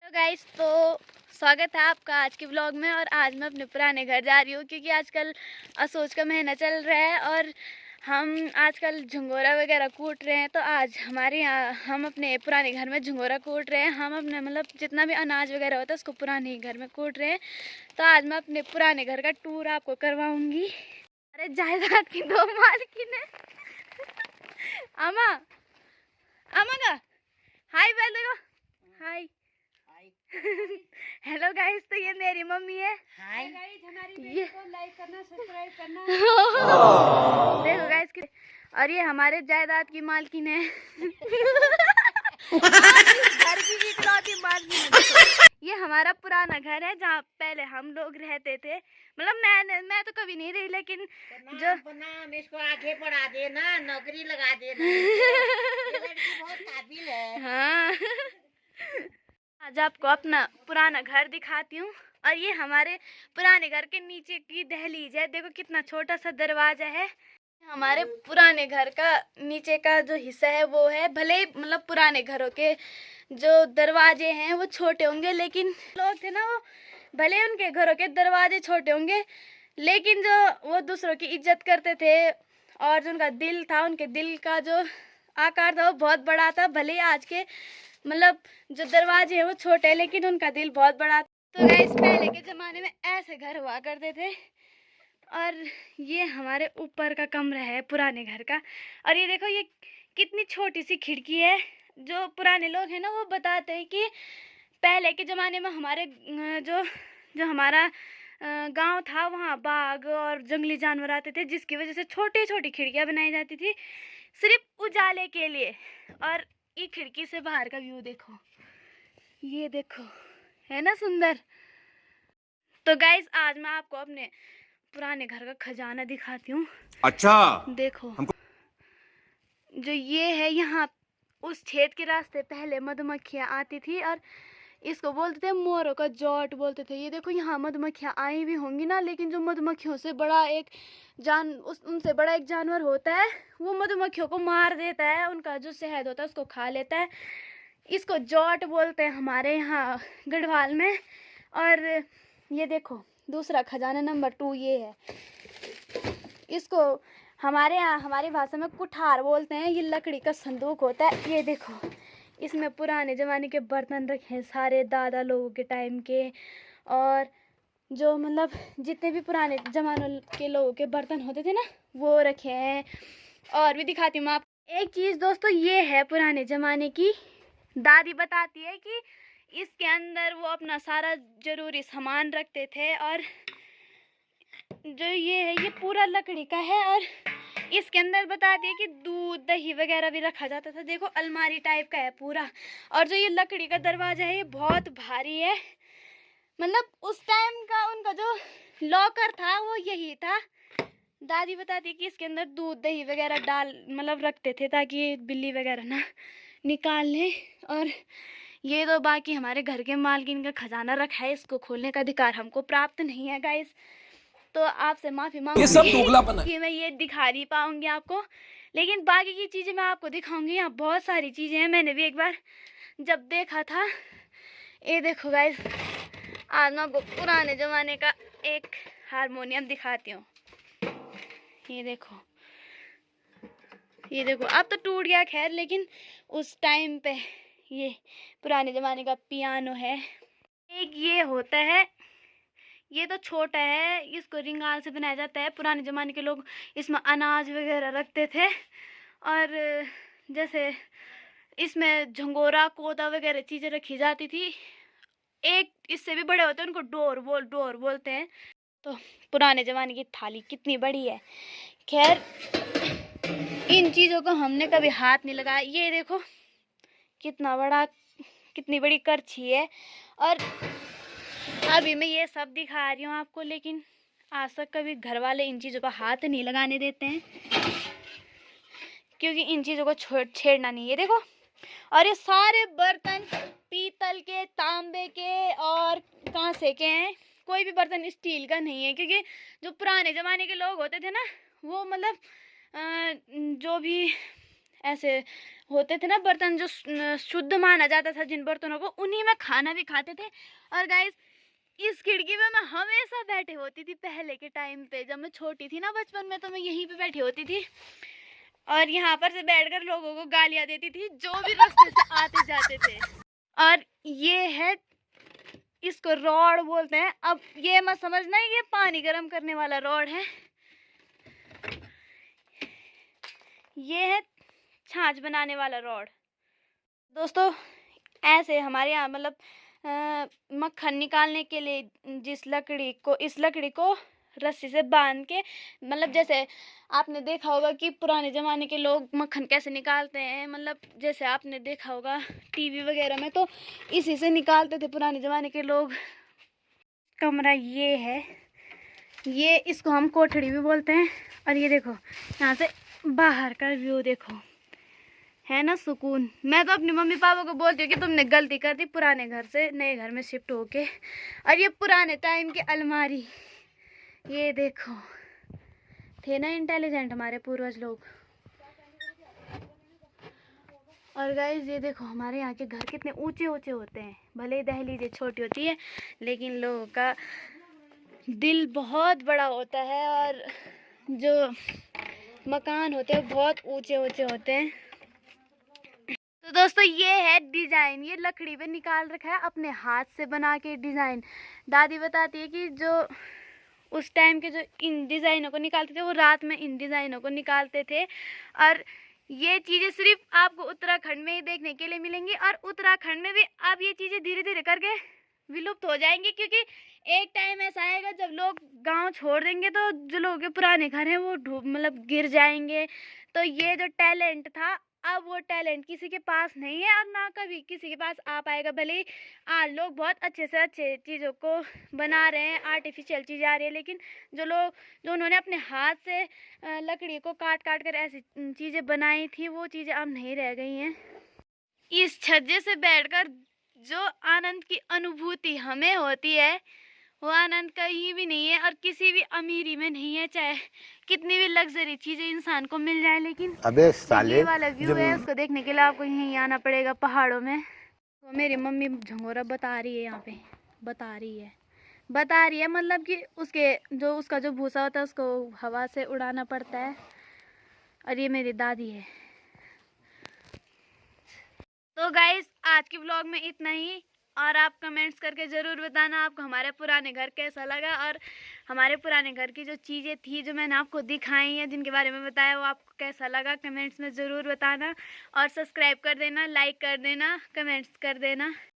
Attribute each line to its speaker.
Speaker 1: Hello guys, तो स्वागत है आपका आज के ब्लॉग में। और आज मैं अपने पुराने घर जा रही हूँ क्योंकि आजकल असोज का महीना चल रहा है और हम आजकल झंगोरा वगैरह कूट रहे हैं। तो आज हमारे यहाँ हम अपने पुराने घर में झंगोरा कूट रहे हैं। हम अपने मतलब जितना भी अनाज वगैरह होता है उसको पुराने घर में कूट रहे हैं। तो आज मैं अपने पुराने घर का टूर आपको करवाऊँगी। अरे जायदाद की दो मालकिन है। अमा अमा का हाय बोल देखो। हाय हेलो गाइस, तो ये मेरी मम्मी है। हाय गाइस, हमारी वीडियो को लाइक करना, सब्सक्राइब करना। देखो गाइस, और ये हमारे जायदाद की मालकिन है। घर की इकलौती मालकिन है। देखो, ये हमारा पुराना घर है जहाँ पहले हम लोग रहते थे। मतलब मैं तो कभी नहीं रही, लेकिन जो
Speaker 2: इसको आगे बढ़ा देना, नौकरी लगा देना। ये लड़की बहुत काबिल है।
Speaker 1: हाँ। आज आपको अपना पुराना घर दिखाती हूँ। और ये हमारे पुराने घर के नीचे की दहलीज है। देखो कितना छोटा सा दरवाजा है। हमारे पुराने घर का नीचे का जो हिस्सा है वो है, भले मतलब पुराने घरों के जो दरवाजे हैं वो छोटे होंगे, लेकिन लोग थे ना, वो भले उनके घरों के दरवाजे छोटे होंगे, लेकिन जो वो दूसरों की इज्जत करते थे और जो उनका दिल था, उनके दिल का जो आकार था वो बहुत बड़ा था। भले आज के मतलब जो दरवाजे हैं वो छोटे हैं, लेकिन उनका दिल बहुत बड़ा। तो गाइस, पहले के ज़माने में ऐसे घर हुआ करते थे। और ये हमारे ऊपर का कमरा है पुराने घर का। और ये देखो, ये कितनी छोटी सी खिड़की है। जो पुराने लोग हैं ना, वो बताते हैं कि पहले के ज़माने में हमारे जो हमारा गांव था, वहाँ बाघ और जंगली जानवर आते थे, जिसकी वजह से छोटी छोटी खिड़कियाँ बनाई जाती थी सिर्फ उजाले के लिए। और ये खिड़की से बाहर का व्यू देखो, ये देखो, है ना सुंदर। तो गाइस, आज मैं आपको अपने पुराने घर का खजाना दिखाती हूँ।
Speaker 3: अच्छा,
Speaker 1: देखो जो ये है, यहाँ उस छेद के रास्ते पहले मधुमक्खियाँ आती थी और इसको बोलते थे मोरों का जॉट बोलते थे। ये देखो, यहाँ मधुमक्खियाँ आई भी होंगी ना, लेकिन जो मधुमक्खियों से बड़ा एक उनसे बड़ा एक जानवर होता है, वो मधुमक्खियों को मार देता है, उनका जो शहद होता है उसको खा लेता है। इसको जॉट बोलते हैं हमारे यहाँ गढ़वाल में। और ये देखो, दूसरा खजाना नंबर 2 ये है। इसको हमारे यहाँ हमारी भाषा में कुठार बोलते हैं। ये लकड़ी का संदूक होता है। ये देखो, इसमें पुराने ज़माने के बर्तन रखे हैं, सारे दादा लोगों के टाइम के, और जो मतलब जितने भी पुराने ज़मानों के लोगों के बर्तन होते थे ना, वो रखे हैं। और भी दिखाती हूँ मैं आपको एक चीज़ दोस्तों। ये है पुराने ज़माने की, दादी बताती है कि इसके अंदर वो अपना सारा ज़रूरी सामान रखते थे। और जो ये है, ये पूरा लकड़ी का है। और इसके अंदर बताती है कि दूध दही वगैरह भी रखा जाता था। देखो, अलमारी टाइप का है पूरा। और जो ये लकड़ी का दरवाजा है, ये बहुत भारी है। मतलब उस टाइम का उनका जो लॉकर था वो यही था। दादी बताती है कि इसके अंदर दूध दही वगैरह डाल मतलब रखते थे ताकि बिल्ली वगैरह ना निकाल ले। और ये तो बाकी हमारे घर के मालकिन का खजाना रखा है, इसको खोलने का अधिकार हमको प्राप्त नहीं है गाइस। तो आपसे माफ़ी मांगूंगी कि मैं ये दिखा नहीं पाऊंगी आपको, लेकिन बाकी की चीज़ें मैं आपको दिखाऊंगी। यहाँ बहुत सारी चीज़ें हैं, मैंने भी एक बार जब देखा था। ये देखो गाइस, आज मैं आपको पुराने ज़माने का एक हारमोनियम दिखाती हूँ। ये देखो, ये देखो, अब तो टूट गया खैर, लेकिन उस टाइम पे ये पुराने ज़माने का पियानो है। एक ये होता है, ये तो छोटा है, इसको रिंगाल से बनाया जाता है। पुराने ज़माने के लोग इसमें अनाज वगैरह रखते थे। और जैसे इसमें झंगोरा कोदा वगैरह चीज़ें रखी जाती थी। एक इससे भी बड़े होते हैं, उनको डोर बोलते हैं। तो पुराने ज़माने की थाली कितनी बड़ी है। खैर, इन चीज़ों को हमने कभी हाथ नहीं लगाया। ये देखो कितनी बड़ी करछी है। और अभी मैं ये सब दिखा रही हूँ आपको, लेकिन आज तक कभी घर वाले इन चीज़ों का हाथ नहीं लगाने देते हैं, क्योंकि इन चीज़ों को छेड़ना नहीं है। देखो, और ये सारे बर्तन पीतल के, तांबे के और कांसे के हैं। कोई भी बर्तन स्टील का नहीं है, क्योंकि जो पुराने ज़माने के लोग होते थे ना, वो मतलब जो भी ऐसे होते थे ना बर्तन जो शुद्ध माना जाता था, जिन बर्तनों को, उन्हीं में खाना भी खाते थे। और गाइस इस खिड़की पे मैं हमेशा बैठे होती थी पहले के टाइम पे, जब मैं छोटी थी ना बचपन में, तो मैं यहीं पे बैठी होती थी और यहाँ पर से बैठकर लोगों को गालियाँ देती थी जो भी रास्ते से आते जाते थे। और ये है, इसको रॉड बोलते हैं। अब ये मत समझना ये पानी गर्म करने वाला रॉड है, ये है छाछ बनाने वाला रॉड। दोस्तों ऐसे हमारे यहाँ मतलब मक्खन निकालने के लिए इस लकड़ी को रस्सी से बांध के, मतलब जैसे आपने देखा होगा कि पुराने ज़माने के लोग मक्खन कैसे निकालते हैं, मतलब जैसे आपने देखा होगा टीवी वगैरह में, तो इसी से निकालते थे पुराने ज़माने के लोग। कमरा ये है, ये इसको हम कोठड़ी भी बोलते हैं। और ये देखो यहाँ से बाहर का व्यू देखो, है ना सुकून। मैं तो अपनी मम्मी पापा को बोलती हूँ कि तुमने गलती कर दी पुराने घर से नए घर में शिफ्ट होके। और ये पुराने टाइम की अलमारी, ये देखो, थे ना इंटेलिजेंट हमारे पूर्वज लोग। और गाइस ये देखो हमारे यहाँ के घर कितने ऊंचे ऊंचे होते हैं, भले ही दहलीज़ें छोटी होती है लेकिन लोगों का दिल बहुत बड़ा होता है और जो मकान होते हैं बहुत ऊंचे ऊंचे होते हैं। तो दोस्तों ये है डिज़ाइन, ये लकड़ी पे निकाल रखा है अपने हाथ से बना के डिज़ाइन। दादी बताती है कि जो उस टाइम के जो इन डिज़ाइनों को निकालते थे वो रात में इन डिज़ाइनों को निकालते थे। और ये चीज़ें सिर्फ आपको उत्तराखंड में ही देखने के लिए मिलेंगी और उत्तराखंड में भी अब ये चीज़ें धीरे धीरे करके विलुप्त हो जाएंगी, क्योंकि एक टाइम ऐसा आएगा जब लोग गांव छोड़ देंगे तो जो लोगों के पुराने घर हैं वो मतलब गिर जाएंगे। तो ये जो टैलेंट था अब वो टैलेंट किसी के पास नहीं है और ना कभी किसी के पास आ पाएगा। भले ही आज लोग बहुत अच्छे से अच्छे चीज़ों को बना रहे हैं, आर्टिफिशियल चीज़ें आ रही है, लेकिन जो उन्होंने अपने हाथ से लकड़ी को काट काट कर ऐसी चीज़ें बनाई थी वो चीज़ें अब नहीं रह गई हैं। इस छज्जे से बैठकर जो आनंद की अनुभूति हमें होती है वो आनंद कहीं भी नहीं है और किसी भी अमीरी में नहीं है, चाहे कितनी भी लग्जरी चीजें इंसान को मिल जाए। लेकिन
Speaker 3: अबे साले,
Speaker 1: ये वाला व्यू है उसको देखने के लिए आपको यहीं आना पड़ेगा पहाड़ों में। तो मेरी मम्मी झंगोरा बता रही है, यहाँ पे बता रही है मतलब कि उसका जो भूसा होता है उसको हवा से उड़ाना पड़ता है। और ये मेरी दादी है। तो गाइस आज के व्लॉग में इतना ही, और आप कमेंट्स करके ज़रूर बताना आपको हमारे पुराने घर कैसा लगा और हमारे पुराने घर की जो चीज़ें थी जो मैंने आपको दिखाई हैं, जिनके बारे में बताया, वो आपको कैसा लगा कमेंट्स में ज़रूर बताना। और सब्सक्राइब कर देना, लाइक कर देना, कमेंट्स कर देना।